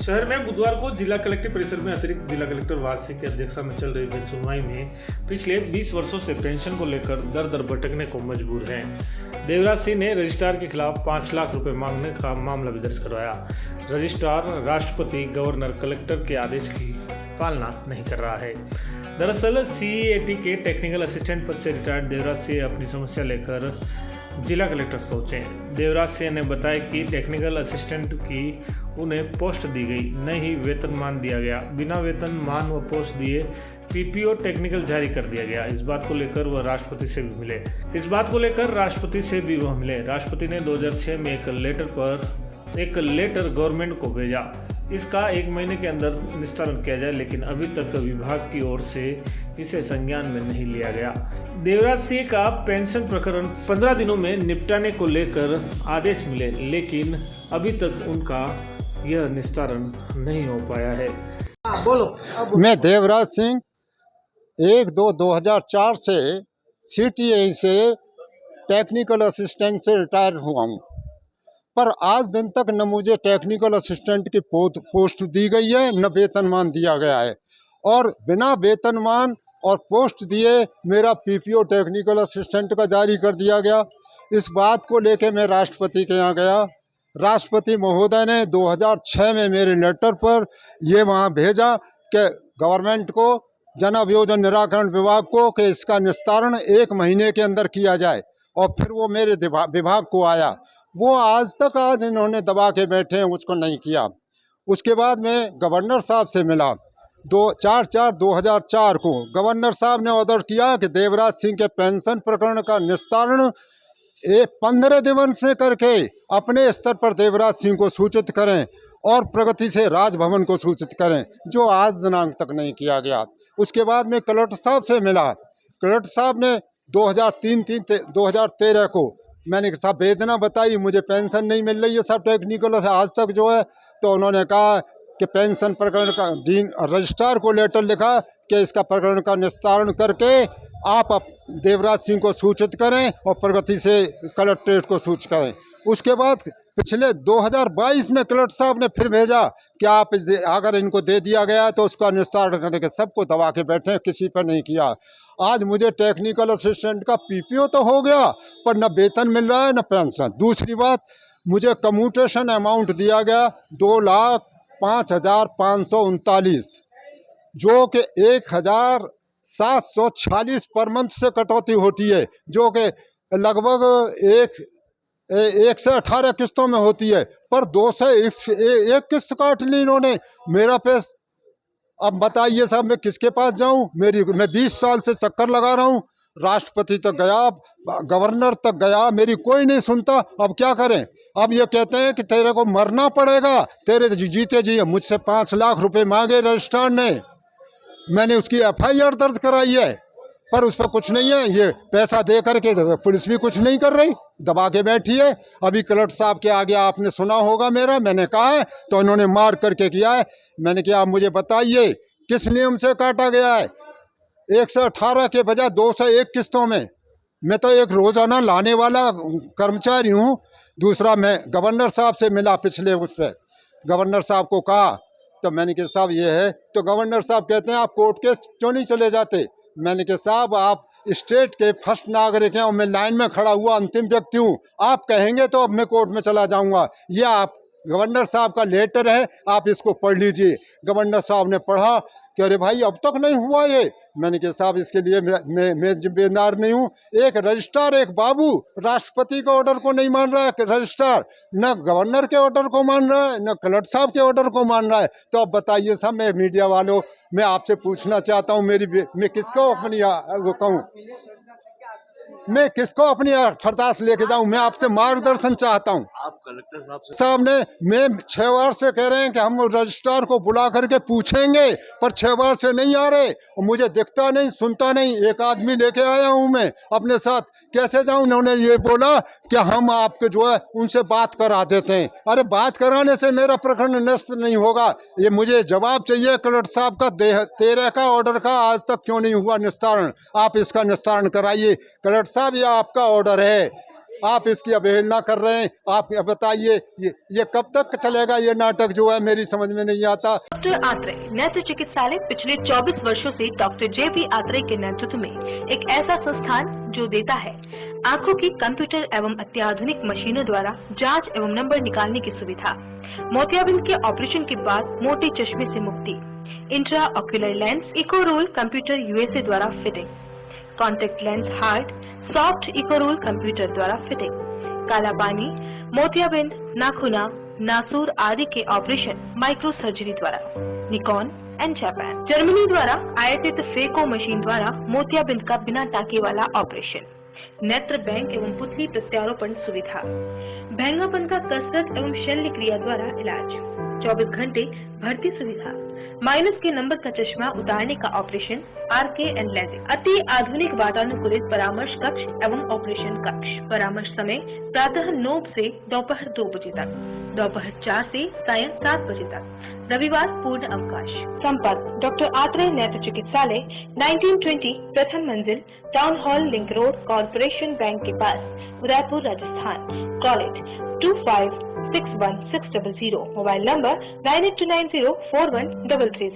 शहर में बुधवार को जिला कलेक्टर परिसर में अतिरिक्त जिला कलेक्टर वाज सिंह की अध्यक्षता में चल रही जन सुनवाई में पिछले 20 वर्षों से पेंशन को लेकर दर दर भटकने को मजबूर हैं। देवराज सिंह ने रजिस्ट्रार के खिलाफ 5 लाख रुपए मांगने का मामला भी दर्ज करवाया। रजिस्ट्रार राष्ट्रपति, गवर्नर, कलेक्टर के आदेश की पालना नहीं कर रहा है। दरअसल सीईएटी के टेक्निकल असिस्टेंट पद से रिटायर्ड देवराज सिंह अपनी समस्या लेकर जिला कलेक्टर पहुंचे। देवराज सिंह ने बताया कि टेक्निकल असिस्टेंट की उन्हें पोस्ट दी गई, न ही वेतनमान दिया गया। बिना वेतनमान व पोस्ट दिए पीपीओ टेक्निकल जारी कर दिया गया। इस बात को लेकर वह राष्ट्रपति से भी मिले। राष्ट्रपति ने 2006 में एक लेटर गवर्नमेंट को भेजा। इसका 1 महीने के अंदर निस्तारण किया जाए, लेकिन अभी तक विभाग की ओर से इसे संज्ञान में नहीं लिया गया। देवराज सिंह का पेंशन प्रकरण 15 दिनों में निपटाने को लेकर आदेश मिले, लेकिन अभी तक उनका यह निस्तारण नहीं हो पाया है। मैं देवराज सिंह 1/2/2004 से सीटीए से टेक्निकल असिस्टेंट से रिटायर हुआ हूँ, पर आज दिन तक न मुझे टेक्निकल असिस्टेंट की पोस्ट दी गई है, न वेतनमान दिया गया है। और बिना वेतनमान और पोस्ट दिए मेरा पीपीओ टेक्निकल असिस्टेंट का जारी कर दिया गया। इस बात को लेकर मैं राष्ट्रपति के यहाँ गया। राष्ट्रपति महोदय ने 2006 में मेरे लेटर पर ये वहाँ भेजा कि गवर्नमेंट को, जन अभियोजन निराकरण विभाग को, कि इसका निस्तारण 1 महीने के अंदर किया जाए। और फिर वो मेरे विभाग को आया। वो आज इन्होंने दबा के बैठे हैं, उसको नहीं किया। उसके बाद मैं गवर्नर साहब से मिला 4/4/2004 को। गवर्नर साहब ने ऑर्डर किया कि देवराज सिंह के पेंशन प्रकरण का निस्तारण 15 दिवस में करके अपने स्तर पर देवराज सिंह को सूचित करें और प्रगति से राजभवन को सूचित करें, जो आज दिनांक तक नहीं किया गया। उसके बाद मैं कलेक्टर साहब से मिला। कलेक्टर साहब ने 2013 को मैंने साहब वेदना बताई, मुझे पेंशन नहीं मिल रही है सब टेक्निकल से आज तक जो है। तो उन्होंने कहा कि पेंशन प्रकरण का रजिस्ट्रार को लेटर लिखा कि इसका प्रकरण का निस्तारण करके आप देवराज सिंह को सूचित करें और प्रगति से कलेक्ट्रेट को सूचित करें। उसके बाद पिछले 2022 में कलेक्टर साहब ने फिर भेजा कि आप अगर इनको दे दिया गया तो उसका निस्तारण करने के, सबको दबा के बैठे, किसी पर नहीं किया। आज मुझे टेक्निकल असिस्टेंट का पीपीओ तो हो गया, पर न वेतन मिल रहा है न पेंशन। दूसरी बात, मुझे कम्यूटेशन अमाउंट दिया गया 2,05,539, जो कि 1,746 पर मंथ से कटौती होती है, जो कि लगभग 1 से 18 किस्तों में होती है। पर 2 से 1 किस्त काट ली इन्होंने मेरा पैसा। अब बताइए साहब, मैं किसके पास जाऊं? मैं 20 साल से चक्कर लगा रहा हूं, राष्ट्रपति तक गया, गवर्नर तक गया, मेरी कोई नहीं सुनता। अब क्या करें? अब ये कहते हैं कि तेरे को मरना पड़ेगा, तेरे जीते जी। मुझसे 5 लाख रुपए मांगे रजिस्ट्रार ने, मैंने उसकी FIR दर्ज कराई है, पर उस पर कुछ नहीं है। ये पैसा दे करके पुलिस भी कुछ नहीं कर रही, दबा के बैठी है। अभी कलेक्टर साहब के आगे आपने सुना होगा मैंने कहा है, तो इन्होंने मार करके किया है। मैंने कहा, आप मुझे बताइए किस नियम से काटा गया है? 118 के बजाय 201 किस्तों में। मैं तो एक रोजाना लाने वाला कर्मचारी हूँ। दूसरा, मैं गवर्नर साहब से मिला पिछले उस पर, गवर्नर साहब को कहा, तो मैंने कहा साहब ये है, तो गवर्नर साहब कहते हैं आप कोर्ट केस क्यों नहीं चले जाते? मैंने कहा साहब, आप स्टेट के फर्स्ट नागरिक हैं और मैं लाइन में खड़ा हुआ अंतिम व्यक्ति हूँ। आप कहेंगे तो अब मैं कोर्ट में चला जाऊँगा। यह आप गवर्नर साहब का लेटर है, आप इसको पढ़ लीजिए। गवर्नर साहब ने पढ़ा कि अरे भाई अब तक नहीं हुआ ये। मैंने कहा साहब, इसके लिए मैं जिम्मेदार नहीं हूँ। एक रजिस्ट्रार, एक बाबू राष्ट्रपति के ऑर्डर को नहीं मान रहा है रजिस्ट्रार, न गवर्नर के ऑर्डर को मान रहा है, न कलेक्टर साहब के ऑर्डर को मान रहा है। तो अब बताइए साहब, मैं मीडिया वालों, मैं आपसे पूछना चाहता हूँ, मैं किसको अपनी वो कहूँ, मैं किसको अपनी फरदास लेके जाऊं? मैं आपसे मार्गदर्शन चाहता हूं। आप कलेक्टर साहब ने, मैं 6 बार से कह रहे हैं कि हम रजिस्ट्रार को बुला करके पूछेंगे, पर 6 बार से नहीं आ रहे। और मुझे दिखता नहीं, सुनता नहीं। एक आदमी लेके आया हूं मैं अपने साथ, कैसे जाऊं? उन्होंने ये बोला कि हम आपके जो है उनसे बात करा देते हैं। अरे बात कराने से मेरा प्रकरण नष्ट नहीं होगा। ये मुझे जवाब चाहिए कलेक्टर साहब का। 13 का ऑर्डर का आज तक क्यों नहीं हुआ निस्तारण? आप इसका निस्तारण कराइए कलेक्टर साहब, ये आपका ऑर्डर है। आप इसकी अवहेलना कर रहे हैं। आप बताइए ये कब तक चलेगा ये नाटक जो है, मेरी समझ में नहीं आता। डॉक्टर आत्रे नेत्र चिकित्सालय पिछले 24 वर्षों से डॉक्टर जे.पी. आत्रे के नेतृत्व में एक ऐसा संस्थान जो देता है आंखों की कंप्यूटर एवं अत्याधुनिक मशीनों द्वारा जांच एवं नंबर निकालने की सुविधा, मोतियाबिंद के ऑपरेशन के बाद मोटे चश्मे से मुक्ति, intra ocular lens eco roll computer USA द्वारा fitting, contact lens hard soft eco roll computer द्वारा फिटिंग, काला पानी, मोतियाबिंद, नाखूना, नासूर आदि के ऑपरेशन माइक्रो सर्जरी द्वारा, निकॉन एंड जापान, जर्मनी द्वारा आयातित फेको मशीन द्वारा मोतियाबिंद का बिना टाके वाला ऑपरेशन, नेत्र बैंक एवं पुतली प्रत्यारोपण सुविधा, भैंगापन का कसरत एवं शल्य क्रिया द्वारा इलाज, 24 घंटे भर्ती सुविधा, माइनस के नंबर का चश्मा उतारने का ऑपरेशन, आरके एंड लेजिक, अति आधुनिक वातानुकूलित परामर्श कक्ष एवं ऑपरेशन कक्ष, परामर्श समय प्रातः 9 से दोपहर 2 बजे तक, दोपहर 4 से सायं 7 बजे तक, रविवार पूर्ण अवकाश। संपर्क डॉक्टर आत्रे नेत्र चिकित्सालय 1920 प्रथम मंजिल town hall link road corporation bank के पास, Udaipur Rajasthan. College 2561 600, mobile number 9829041333।